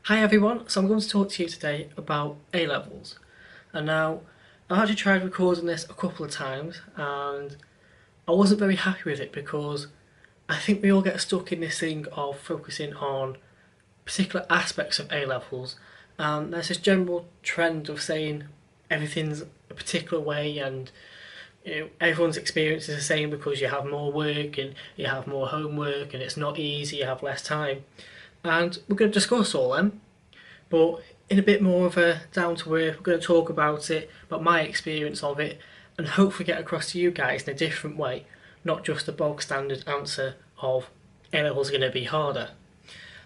Hi everyone, so I'm going to talk to you today about A-levels. And now, I've actually tried recording this a couple of times and I wasn't very happy with it because I think we all get stuck in this thing of focusing on particular aspects of A-levels, and there's this general trend of saying everything's a particular way and everyone's experience is the same because you have more work and you have more homework and it's not easy, you have less time. And we're going to discuss all them, but in a bit more of a down to earth, we're going to talk about it, about my experience of it, and hopefully get across to you guys in a different way, not just the bog standard answer of A levels are going to be harder.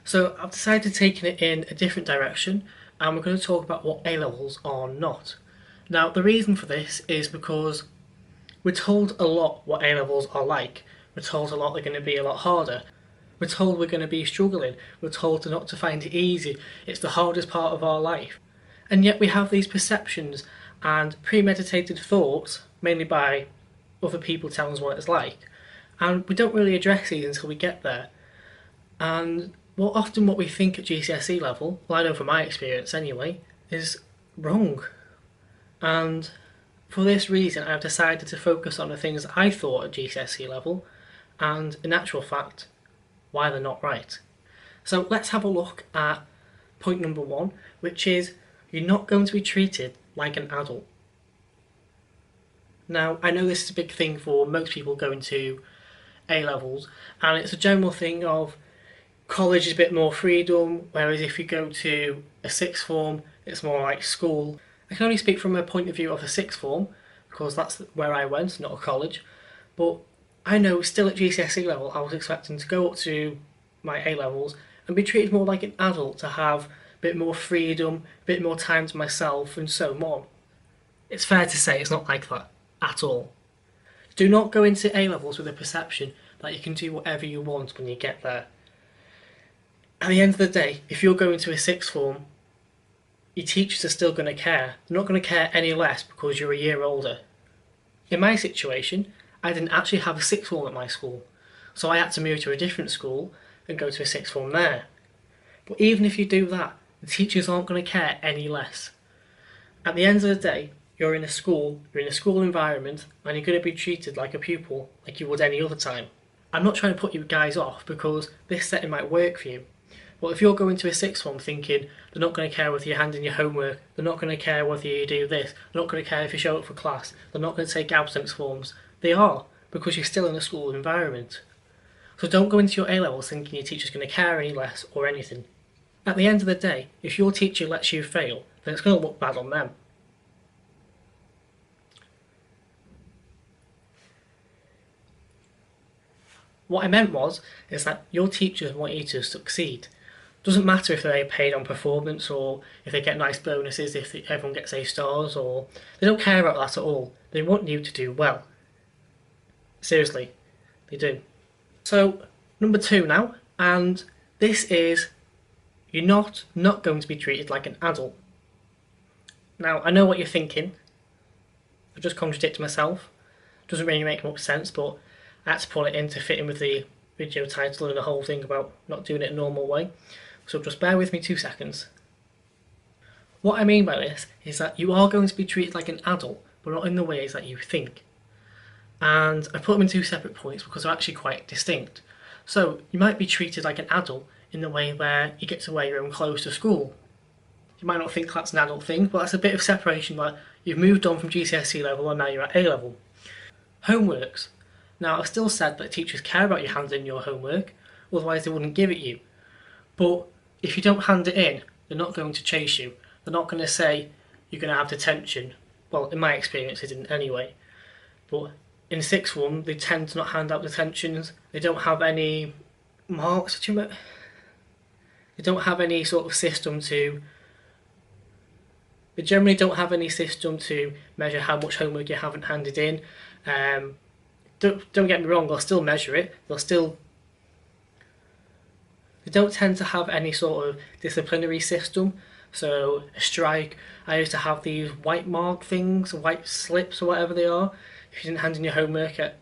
So I've decided to take it in a different direction, and we're going to talk about what A levels are not. Now, the reason for this is because we're told a lot what A levels are like. We're told a lot they're going to be a lot harder. We're told we're going to be struggling. We're told not to find it easy. It's the hardest part of our life. And yet we have these perceptions and premeditated thoughts, mainly by other people telling us what it's like. And we don't really address these until we get there. And what we think at GCSE level, well I know from my experience anyway, is wrong. And for this reason I've decided to focus on the things that I thought at GCSE level, and in actual fact why they're not right. So let's have a look at point number one, which is you're not going to be treated like an adult. Now, I know this is a big thing for most people going to A levels, and it's a general thing of college is a bit more freedom, whereas if you go to a sixth form, it's more like school. I can only speak from a point of view of a sixth form, because that's where I went, not a college, but I know still at GCSE level I was expecting to go up to my A levels and be treated more like an adult, to have a bit more freedom, a bit more time to myself and so on. It's fair to say it's not like that at all. Do not go into A levels with a perception that you can do whatever you want when you get there. At the end of the day, if you're going to a sixth form, your teachers are still going to care. They're not going to care any less because you're a year older. In my situation, I didn't actually have a sixth form at my school, so I had to move to a different school and go to a sixth form there. But even if you do that, the teachers aren't going to care any less. At the end of the day, you're in a school environment, and you're going to be treated like a pupil, like you would any other time. I'm not trying to put you guys off because this setting might work for you. But if you're going to a sixth form thinking they're not going to care whether you hand in your homework, they're not going to care whether you do this, they're not going to care if you show up for class, they're not going to take absence forms, they are, because you're still in a school environment. So don't go into your A levels thinking your teacher's going to care any less or anything. At the end of the day, if your teacher lets you fail, then it's going to look bad on them. What I meant is that your teachers want you to succeed. Doesn't matter if they're paid on performance or if they get nice bonuses, if everyone gets A stars, or they don't care about that at all. They want you to do well. Seriously, they do. So, number two now, and this is you're not going to be treated like an adult. Now, I know what you're thinking. I just contradict myself. Doesn't really make much sense, but I had to pull it in to fit in with the video title and the whole thing about not doing it a normal way. So just bear with me 2 seconds. What I mean by this is that you are going to be treated like an adult, but not in the ways that you think. And I put them in two separate points because they're actually quite distinct. So you might be treated like an adult in the way where you get to wear your own clothes to school. You might not think that's an adult thing, but that's a bit of separation where you've moved on from GCSE level and now you're at A level. Homeworks. Now I've still said that teachers care about you handing in your homework, otherwise they wouldn't give it you. But if you don't hand it in, they're not going to chase you. They're not going to say you're going to have detention. Well, in my experience, they didn't anyway. But in sixth form, they tend to not hand out detentions. They don't have any marks. They don't have any sort of system to. They generally don't have any system to measure how much homework you haven't handed in. Don't get me wrong. They'll still measure it. They don't tend to have any sort of disciplinary system. So a strike, I used to have these white mark things, white slips or whatever they are. If you didn't hand in your homework at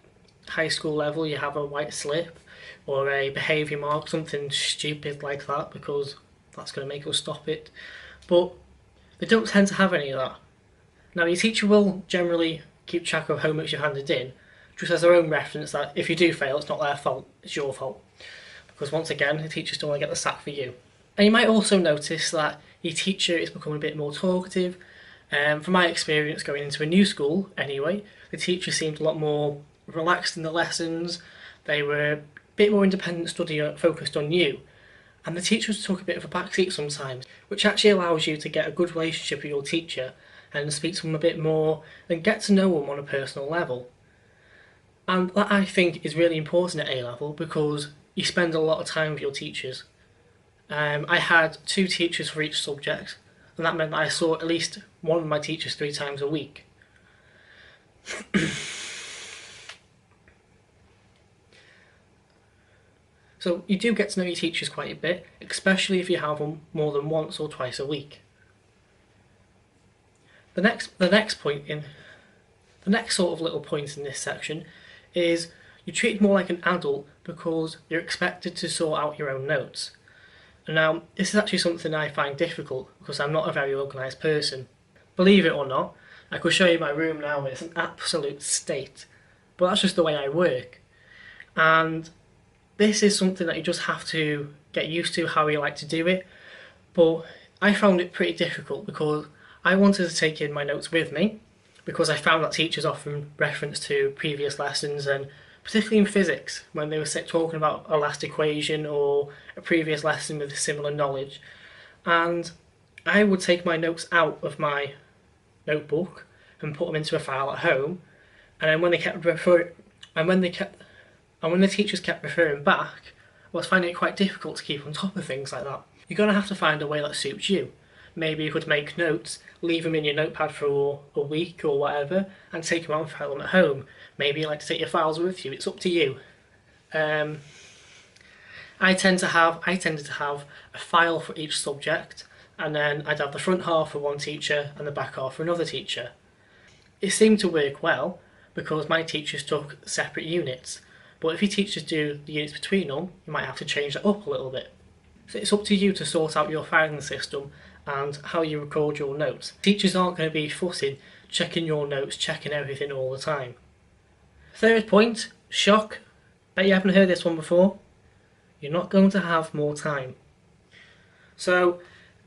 high school level, you have a white slip or a behaviour mark, something stupid like that, because that's going to make us stop it. But they don't tend to have any of that. Now, your teacher will generally keep track of homework you've handed in, just as their own reference that if you do fail, it's not their fault, it's your fault. Because once again, the teachers don't want to get the sack for you. And you might also notice that your teacher is becoming a bit more talkative. From my experience going into a new school anyway, the teacher seemed a lot more relaxed in the lessons. They were a bit more independent study focused on you. And the teachers took a bit of a backseat sometimes, which actually allows you to get a good relationship with your teacher and speak to them a bit more and get to know them on a personal level. And that, I think, is really important at A-level because you spend a lot of time with your teachers. I had 2 teachers for each subject, and that meant that I saw at least one of my teachers 3 times a week. So you do get to know your teachers quite a bit, especially if you have them more than once or twice a week. The next sort of little point in this section is you're treated more like an adult because you're expected to sort out your own notes. And now, this is actually something I find difficult because I'm not a very organised person. Believe it or not, I could show you my room now and it's an absolute state. But that's just the way I work. And this is something that you just have to get used to how you like to do it. But I found it pretty difficult because I wanted to take in my notes with me because I found that teachers often reference to previous lessons, and particularly in physics when they were talking about a last equation or a previous lesson with similar knowledge. And I would take my notes out of my notebook and put them into a file at home, and then when the teachers kept referring back, I was finding it quite difficult to keep on top of things like that. You're going to have to find a way that suits you. Maybe you could make notes, leave them in your notepad for a week or whatever, and take them out and file them at home. Maybe you like to take your files with you, it's up to you. I tended to have a file for each subject, and then I'd have the front half for one teacher and the back half for another teacher. It seemed to work well because my teachers took separate units, but if your teachers do the units between them, you might have to change that up a little bit. So it's up to you to sort out your filing system and how you record your notes. Teachers aren't going to be fussing, checking your notes, checking everything all the time. Third point, shock. Bet you haven't heard this one before. You're not going to have more time. So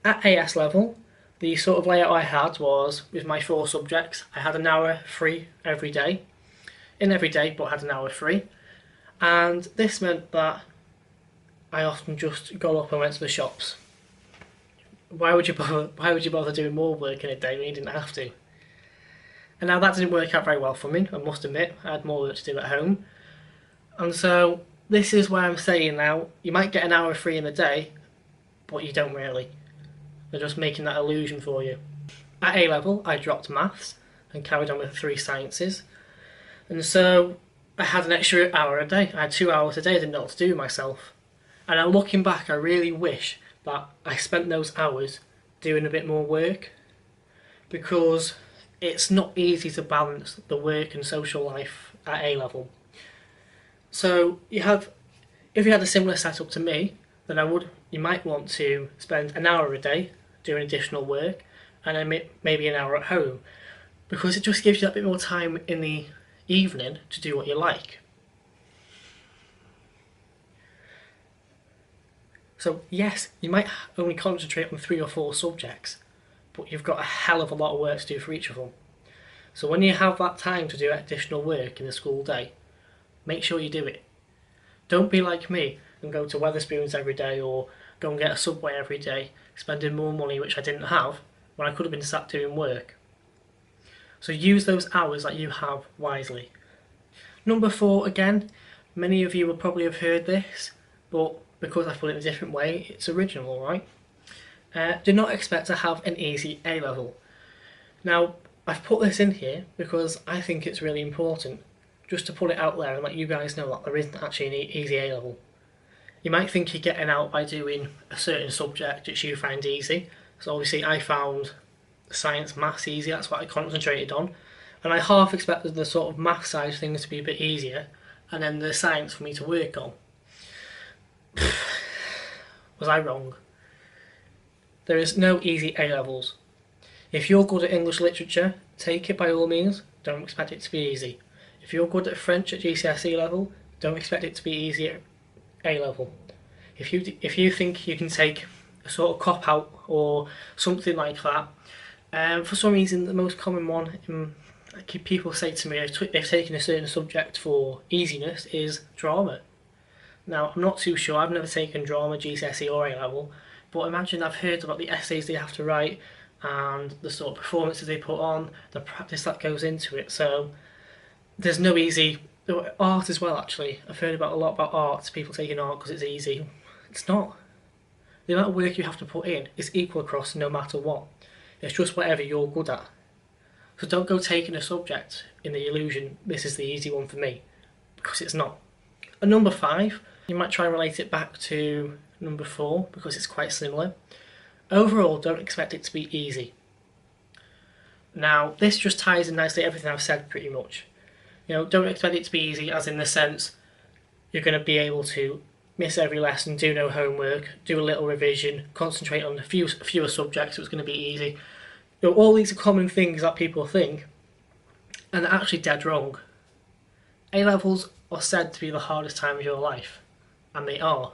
at AS level, the sort of layout I had was, with my 4 subjects, I had an hour free every day. In every day, but had an hour free. And this meant that I often just got up and went to the shops. Why would you bother doing more work in a day when you didn't have to? And now that didn't work out very well for me, I must admit. I had more work to do at home. And so this is where I'm saying now, you might get an hour free in a day, but you don't really. They're just making that illusion for you. At A level, I dropped maths and carried on with 3 sciences. And so I had an extra hour a day. I had 2 hours a day I didn't know what to do with myself. And now looking back, I really wish that I spent those hours doing a bit more work, because it's not easy to balance the work and social life at A level. So if you had a similar setup to me, then you might want to spend an hour a day doing additional work, and then maybe an hour at home, because it just gives you that bit more time in the evening to do what you like. So yes, you might only concentrate on 3 or 4 subjects, but you've got a hell of a lot of work to do for each of them. So when you have that time to do additional work in the school day, make sure you do it. Don't be like me and go to Wetherspoons every day or go and get a Subway every day, spending more money which I didn't have when I could have been sat doing work. So use those hours that you have wisely. Number 4, again, many of you will probably have heard this, but because I put it in a different way, it's original, right? Do not expect to have an easy A level. Now, I've put this in here because I think it's really important, just to put it out there and let you guys know that there isn't actually an easy A level. You might think you're getting out by doing a certain subject which you find easy. So obviously I found science, maths easy, that's what I concentrated on. And I half expected the sort of math side of things to be a bit easier, and then the science for me to work on. Was I wrong? There is no easy A-levels. If you're good at English literature, take it by all means, don't expect it to be easy. If you're good at French at GCSE level, don't expect it to be easy at A level. If you think you can take a sort of cop out or something like that, for some reason the most common one people say to me they've taken a certain subject for easiness is drama. Now I'm not too sure. I've never taken drama GCSE or A level, but imagine I've heard about the essays they have to write and the sort of performances they put on, the practice that goes into it. So there's no easy art as well. Actually, I've heard about a lot about art. People taking art because it's easy. It's not. The amount of work you have to put in is equal across no matter what. It's just whatever you're good at. So don't go taking a subject in the illusion this is the easy one for me, because it's not. And number 5, you might try and relate it back to number 4 because it's quite similar. Overall, don't expect it to be easy. Now, this just ties in nicely everything I've said pretty much. Don't expect it to be easy as in the sense you're going to be able to miss every lesson, do no homework, do a little revision, concentrate on fewer subjects, so it's going to be easy. All these are common things that people think, and they're actually dead wrong. A-levels are said to be the hardest time of your life, and they are.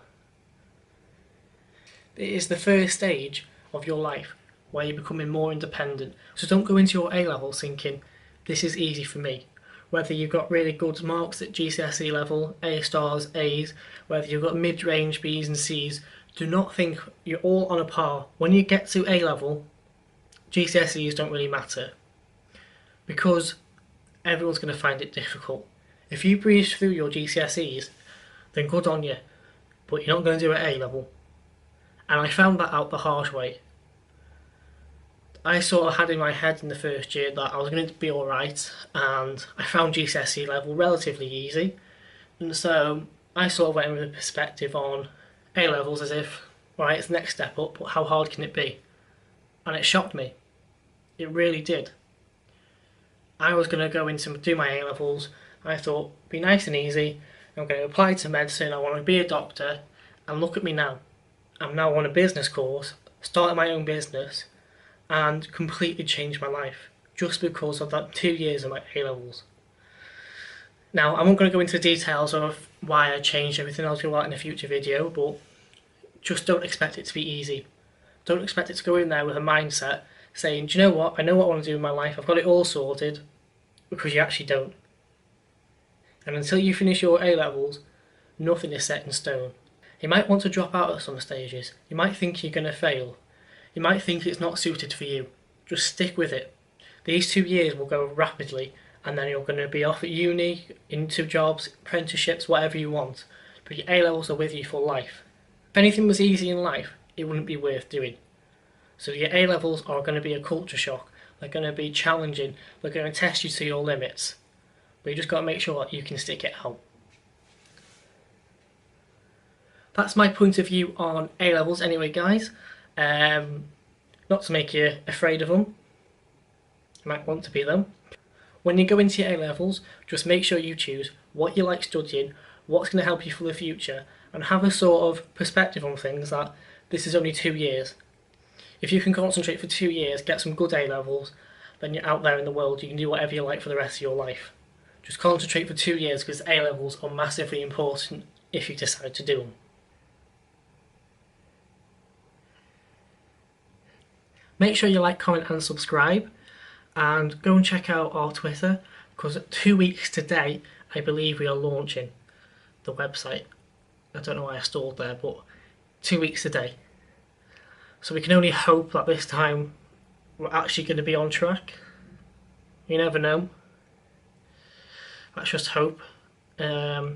It is the first stage of your life where you're becoming more independent, so don't go into your A-levels thinking, this is easy for me. Whether you've got really good marks at GCSE level, A stars, A's, whether you've got mid-range B's and C's, do not think you're all on a par. When you get to A level, GCSEs don't really matter, because everyone's going to find it difficult. If you breeze through your GCSEs, then good on you, but you're not going to do it at A level. And I found that out the harsh way. I sort of had in my head in the first year that I was going to be alright, and I found GCSE level relatively easy, and so I sort of went in with a perspective on A levels as if, right, it's the next step up, but how hard can it be? And it shocked me. It really did. I was going to go into do my A levels. I thought, be nice and easy. I'm going to apply to medicine. I want to be a doctor. And look at me now. I'm now on a business course, starting my own business, and completely changed my life just because of that 2 years of my A levels. Now, I'm not going to go into the details of why I changed everything. I'll do that in a future video, but just don't expect it to be easy. Don't expect it to go in there with a mindset saying, do you know what, I know what I want to do in my life, I've got it all sorted, because you actually don't. And until you finish your A levels, nothing is set in stone. You might want to drop out at some stages. You might think you're going to fail. You might think it's not suited for you. Just stick with it. These 2 years will go rapidly, and then you're going to be off at uni, into jobs, apprenticeships, whatever you want. But your A levels are with you for life. If anything was easy in life, it wouldn't be worth doing. So your A levels are going to be a culture shock. They're going to be challenging. They're going to test you to your limits. But you just got to make sure that you can stick it out. That's my point of view on A levels anyway, guys. Not to make you afraid of them. You might want to be though. When you go into your A levels, just make sure you choose what you like studying, what's going to help you for the future, and have a sort of perspective on things that this is only 2 years. If you can concentrate for 2 years, get some good A levels, then you're out there in the world, you can do whatever you like for the rest of your life. Just concentrate for 2 years because A levels are massively important if you decide to do them. Make sure you like, comment and subscribe, and go and check out our Twitter, because 2 weeks today I believe we are launching the website. I don't know why I stalled there, but 2 weeks today. So we can only hope that this time we're actually going to be on track. You never know. Let's just hope. Yeah,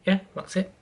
that's it.